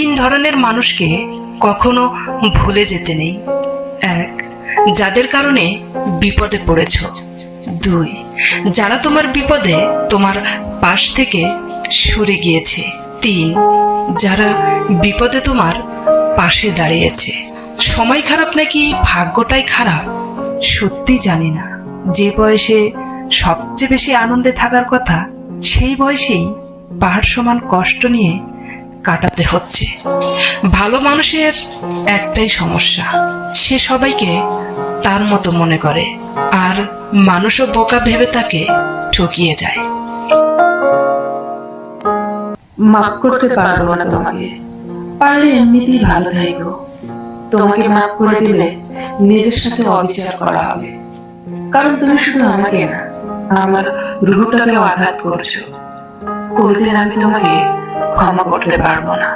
তিন ধরনের মানুষকে কখনো ভুলে যেতে নেই। এক, যাদের কারণে বিপদে পড়েছ। দুই, যারা তোমার বিপদে তোমার পাশ থেকে সরে গিয়েছে। তিন, যারা বিপদে তোমার পাশে দাঁড়িয়েছে। সময় খারাপ নাকি ভাগ্যটাই খারাপ সত্যি জানি না। যে বয়সে সবচেয়ে বেশি আনন্দে থাকার কথা, সেই বয়সেই পাহাড় সমান কষ্ট নিয়ে কাটাতে হচ্ছে। ভালো মানুষের একটাই সমস্যা, সে সবাইকে তার মতো মনে করে, আর মানুষও বোকা ভেবে তাকে ঠকিয়ে যায়। মাফ করতে পারবো না তোমাকে, পারলে এমনিতেই ভালো থাকো। তোমাকে মাফ করে দিলে নিজের সাথে অবিচার করা হবে, কারণ তুমি শুধু আমাকে না, আমার রুহটাকেও আঘাত করছো। কোনদিন আমি তোমাকে ক্ষমা করতে পারবো না।